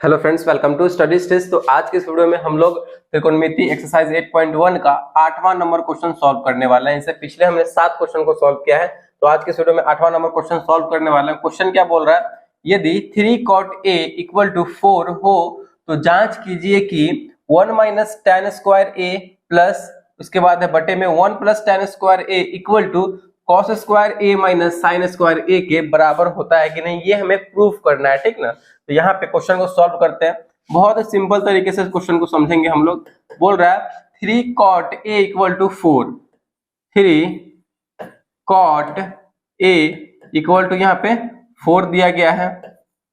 Hello friends, welcome to study stitch. तो आज के इस वीडियो में हम लोग त्रिकोणमिति एक्सरसाइज 8.1 का 8वां नंबर क्वेश्चन सॉल्व करने वाला है। इससे पिछले हमने 7 क्वेश्चन को सॉल्व किया है, तो आज के इस वीडियो में 8वां नंबर क्वेश्चन सॉल्व करने वाला है। क्वेश्चन क्या बोल रहा है, यदि 3 cot a इक्वल टू 4 हो तो जांच कीजिए कि 1 minus tan square a plus उसके बाद है बटे में 1 plus tan square a equal to cos square a minus sin square a के बराबर होता है कि नहीं, ये हमें प्रूफ करना है। ठीक ना, तो यहाँ पे क्वेश्चन को सॉल्व करते हैं। बहुत ही सिंपल तरीके से क्वेश्चन को समझेंगे हम लोग। बोल रहा है 3 cot a equal to 4, 3 cot a equal to यहाँ पे 4 दिया गया है।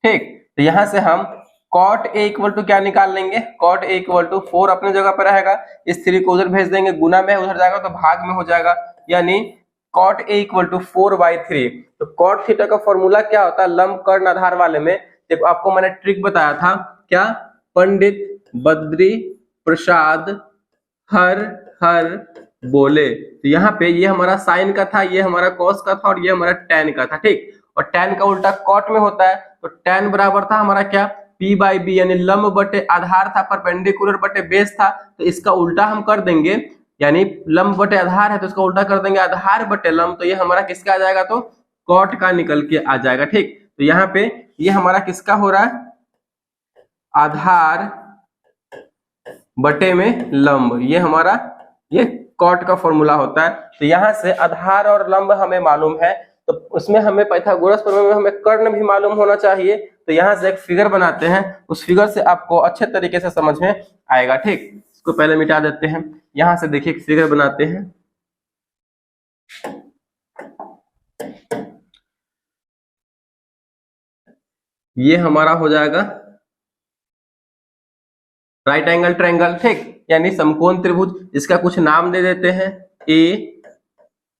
ठीक, तो यहाँ से हम cot a इक्वल टू क्या निकाल लेंगे, cot a इक्वल टू 4 अपने जगह पर रहेगा, इस 3 को उधर भेज देंगे, गुना में उधर जाएगा तो भाग में हो जाएगा, यानी cot a इक्वल टू 4/3। तो cot थीटा का फॉर्मूला क्या होता है, लंब कर्ण आधार वाले में देखो आपको मैंने ट्रिक बताया था, क्या, पंडित बद्री प्रसाद हर हर बोले। तो यहाँ पे ये हमारा साइन का था, ये हमारा कॉस का था और ये हमारा टैन का था। ठीक, और टैन का उल्टा कॉट में होता है, तो टैन बराबर था हमारा क्या, P/B, यानी लंब बटे आधार था, परपेंडिकुलर बटे बेस था, तो इसका उल्टा हम कर देंगे, यानी लंब बटे आधार है तो इसका उल्टा कर देंगे आधार बटे लंब, तो ये हमारा किसका आ जाएगा, तो कॉट का निकल के आ जाएगा। ठीक, तो यहाँ पे ये हमारा किसका हो रहा है, आधार बटे में लंब, ये हमारा ये कॉट का फॉर्मूला होता है। तो यहाँ से आधार और लंब हमें मालूम है, तो उसमें हमें पाइथागोरस प्रमेय में हमें कर्ण भी मालूम होना चाहिए। तो यहाँ से एक फिगर बनाते हैं, उस फिगर से आपको अच्छे तरीके से समझ में आएगा। ठीक, इसको पहले मिटा देते हैं। यहाँ से देखिए फिगर बनाते हैं, ये हमारा हो जाएगा राइट एंगल ट्रायंगल। ठीक, यानी समकोण त्रिभुज, इसका कुछ नाम दे देते हैं, ए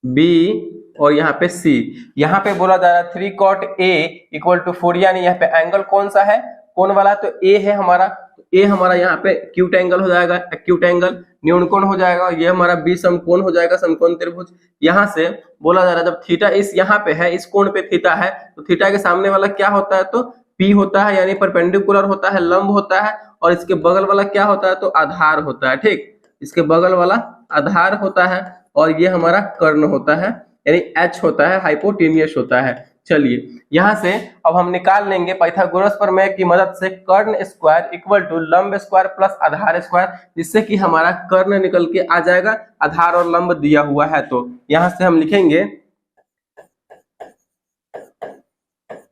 बी और यहाँ पे सी। यहाँ पे बोला जा रहा है 3 cot a इक्वल टू 4, यानी यहाँ पे एंगल कौन सा है, कौन वाला, तो ए है हमारा, ए हमारा यहाँ पे एक्यूट एंगल हो जाएगा, एक्यूट एंगल न्यून कोण हो जाएगा, ये हमारा बी समकोण हो जाएगा, समकोण त्रिभुज। यहाँ से बोला जा रहा है जब थीटा इस यहाँ पे है, इस कोण पे थीटा है, तो थीटा के सामने वाला क्या होता है, तो पी होता है, यानी परपेंडिकुलर होता है, लंब होता है, और इसके बगल वाला क्या होता है, तो आधार होता है। ठीक, इसके बगल वाला आधार होता है और ये हमारा कर्ण होता है, यानी H होता है, हाइपोटेनियस होता है। चलिए यहाँ से अब हम निकाल लेंगे पाइथागोरस प्रमेय की मदद से कर्ण स्क्वायर इक्वल टू लंब स्क्वायर प्लस आधार स्क्वायर, जिससे कि हमारा कर्ण निकल के आ जाएगा, आधार और लंब दिया हुआ है। तो यहाँ से हम लिखेंगे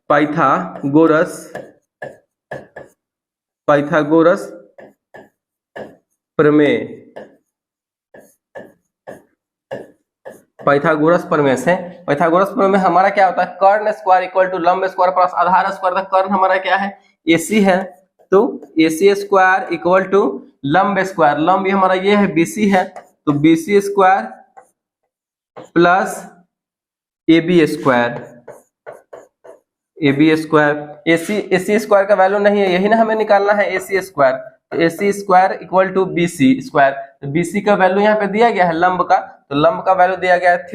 पाइथागोरस प्रमेय, पाइथागोरस प्रमेय से, पाइथागोरस प्रमेय में हमारा क्या होता है, कर्ण स्क्वायर इक्वल टू लंब स्क्वायर प्लस आधार स्क्वायर, कर्ण हमारा क्या है, AC है, तो AC स्क्वायर इक्वल टू लंब स्क्वायर, लंब भी हमारा ये है BC है, तो BC square plus AB square, AB square, AC square का वैल्यू नहीं है, यही ना हमें निकालना है, AC स्क्वायर, तो AC square equal to BC square, तो BC का वैल्यू यहाँ पे दिया गया है लंब का, तो लंब का वैल्यू दिया गया है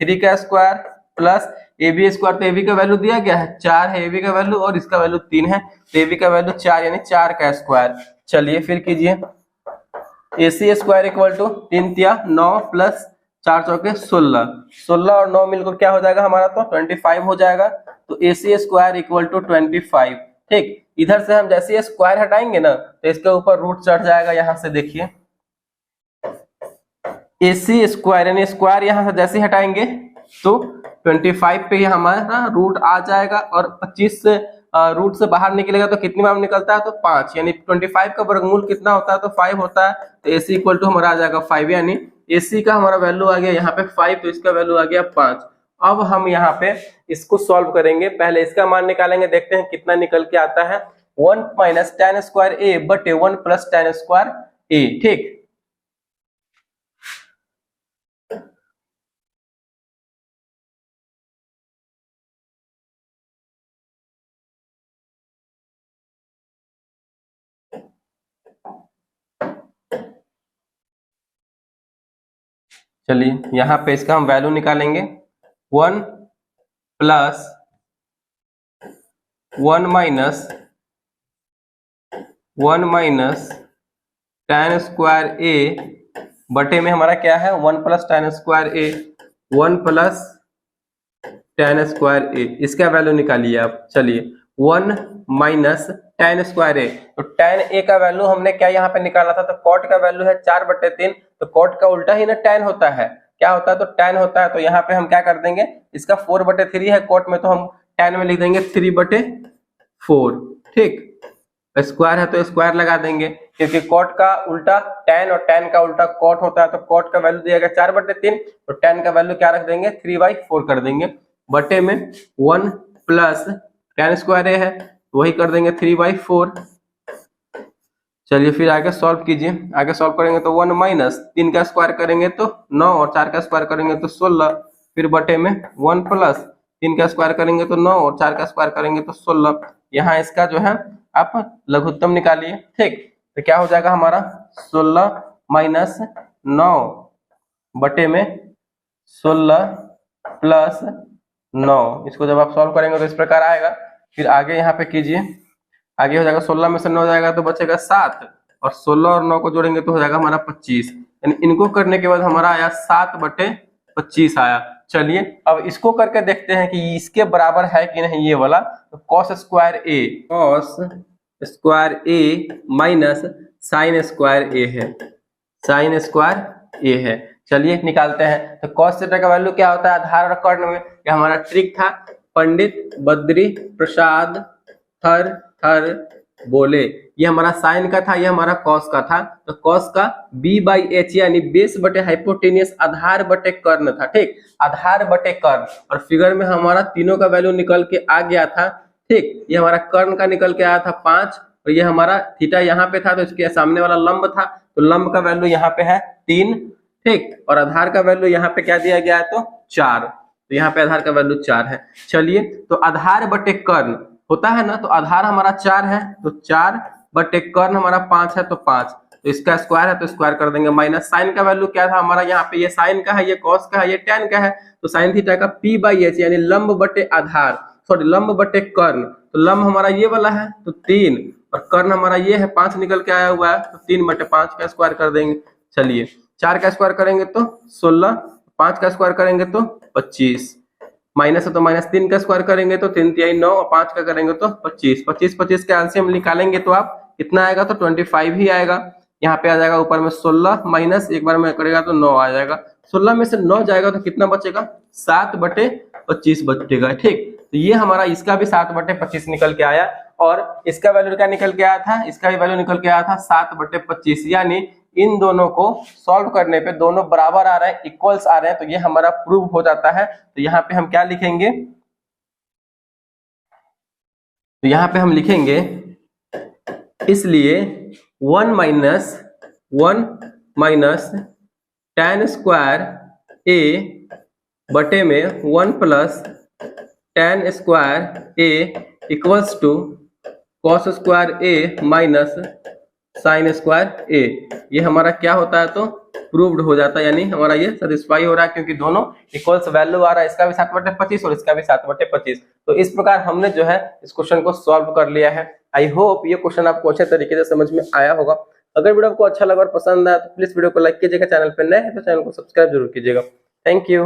3 का स्क्वायर प्लस AB स्क्वायर, तो AB का वैल्यू दिया गया है 4 है AB का वैल्यू, और इसका वैल्यू 3 है, तो AB का वैल्यू 4, यानी 4 का स्क्वायर। चलिए फिर कीजिए, AC स्क्वायर इक्वल टू 3 तिया 9 प्लस 4 चौके 16, 16 और 9 मिलकर क्या हो जाएगा हमारा, तो 25 हो जाएगा, तो AC स्क्वायर इक्वल टू 25। ठीक, इधर से हम जैसे स्क्वायर हटाएंगे ना, तो इसके ऊपर रूट चढ़ जाएगा। यहाँ से देखिए AC स्क्वायर, यानी स्क्वायर यहाँ से जैसे हटाएंगे तो 25 पे ही हमारा रूट आ जाएगा, और 25 से रूट से बाहर निकलेगा तो कितनी बार निकलता है, तो 5, यानी 25 का वर्गमूल कितना होता है, तो 5 होता है, तो AC इक्वल टू हमारा आ जाएगा 5, यानी AC का हमारा वैल्यू आ गया यहाँ पे 5, तो इसका वैल्यू आ गया 5। अब हम यहाँ पे इसको सॉल्व करेंगे, पहले इसका मान निकालेंगे, देखते हैं कितना निकल के आता है, 1 माइनस tan स्क्वायर a बटे 1 प्लस tan स्क्वायर a। ठीक, चलिए यहाँ पे इसका हम वैल्यू निकालेंगे, 1 plus 1 minus 1 minus tan square a बटे में हमारा क्या है 1 plus tan square a, 1 plus tan square a, इसका वैल्यू निकालिए आप। चलिए 1 माइनस tan स्क्वायर ए, तो tan ए का वैल्यू हमने क्या यहाँ पे निकाला था, तो cot का वैल्यू है 4/3, तो cot का उल्टा ही ना tan होता है, क्या होता है तो tan होता है। तो यहाँ पे हम क्या कर देंगे, इसका 4/3 है cot में, तो हम tan में लिख देंगे 3/4। ठीक, स्क्वायर है तो स्क्वायर लगा देंगे, क्योंकि cot का उल्टा tan और tan का उल्टा cot होता है, तो cot का वैल्यू दिया गया 4/3, तो tan का वैल्यू क्या रख देंगे 3/4 कर देंगे, बटे में 1 प्लस tan स्क्वायर ए है, वही कर देंगे 3/4। चलिए फिर आगे सॉल्व कीजिए, आगे सॉल्व करेंगे तो 1 माइनस 3 का स्क्वायर करेंगे तो 9 और 4 का स्क्वायर करेंगे तो 16, फिर बटे में 1 प्लस 3 का स्क्वायर करेंगे तो 9 और 4 का स्क्वायर करेंगे तो 16। यहाँ इसका जो है आप लघुत्तम निकालिए। ठीक, तो क्या हो जाएगा हमारा 16 माइनस 9 बटे में 16 प्लस 9, इसको जब आप सॉल्व करेंगे तो इस प्रकार आएगा। फिर आगे यहाँ पे कीजिए, आगे हो जाएगा 16 में से 9 जाएगा तो बचेगा 7, और 16 और 9 को जोड़ेंगे तो हो जाएगा हमारा 25, यानी इनको करने के बाद हमारा आया 7/25 आया। चलिए अब इसको करके देखते हैं कि इसके बराबर है कि नहीं ये वाला, तो cos square a minus sine square ए है, साइन स्क्वायर ए है। चलिए निकालते हैं, तो cos थीटा का वैल्यू क्या होता है आधार और कर्ण में, ये हमारा ट्रिक था, पंडित बद्री प्रसाद थर थर बोले, ये हमारा साइन का था, ये हमारा कॉस का था, तो कॉस का b/h यानी बेस बटे हाइपोटेनियस आधार बटे कर्ण था। ठीक, आधार बटे कर्ण, और फिगर में हमारा तीनों का वैल्यू निकल के आ गया था। ठीक, ये हमारा कर्ण का निकल के आया था 5, और ये हमारा थीटा यहाँ पे था तो इसके सामने वाला लंब था, तो लंब का वैल्यू यहाँ पे है 3। ठीक, और आधार का वैल्यू यहाँ पे क्या दिया गया है तो 4, तो यहाँ पे आधार का वैल्यू 4 है। चलिए तो आधार बटे कर्ण होता है ना, तो आधार हमारा 4 है तो 4 बटे कर्ण हमारा 5 है तो 5, तो इसका स्क्वायर है तो स्क्वायर कर देंगे, माइनस साइन का वैल्यू क्या था हमारा यहाँ पे, ये साइन का है, ये कॉस का है, ये टैन का है, तो साइन थीटा का p/h यानी लंब बटे आधार, सॉरी लंब बटे कर्ण, तो लंब हमारा ये वाला है तो 3, और कर्ण हमारा ये है 5 निकल के आया हुआ है, तो 3/5 का स्क्वायर कर देंगे। चलिए 4 का स्क्वायर करेंगे तो 16, 5 का स्क्वायर करेंगे तो 25, माइनस है तो माइनस 3 का स्क्वायर करेंगे तो 3 तिहाई 9, और 5 का करेंगे तो 25, 25 का एलसीएम निकालेंगे तो आप कितना आएगा तो 25 ही आएगा। यहाँ पे आ जाएगा ऊपर में 16 माइनस एक बार में करेगा तो 9 आ जाएगा, 16 में से 9 जाएगा तो कितना बचेगा 7/25 बचेगा। ठीक, तो ये हमारा इसका भी 7/25 निकल के आया, और इसका वैल्यू क्या निकल के आया था, इसका भी वैल्यू निकल के आया था 7/25, यानी इन दोनों को सॉल्व करने पे दोनों बराबर आ रहे हैं, इक्वल्स आ रहे हैं, तो ये हमारा प्रूव हो जाता है। तो यहाँ पे हम क्या लिखेंगे, तो यहाँ पे हम लिखेंगे इसलिए 1 माइनस tan स्क्वायर ए बटे में 1 plus tan square a equals to cos square a minus sine square a, ये हमारा क्या होता है तो प्रूव्ड हो जाता है, यानी हमारा ये सेटिस्फाई हो रहा है, क्योंकि दोनों इक्वल्स वैल्यू आ रहा है, इसका भी 7/25 और इसका भी 7/25। तो इस प्रकार हमने जो है इस क्वेश्चन को सॉल्व कर लिया है। आई होप ये क्वेश्चन आपको अच्छे तरीके से समझ में आया होगा। अगर वीडियो आपको अच्छा लगा और पसंद आया तो प्लीज वीडियो को लाइक कीजिएगा, चैनल पर नए हैं तो चैनल को सब्सक्राइब जरूर कीजिएगा। Thank you.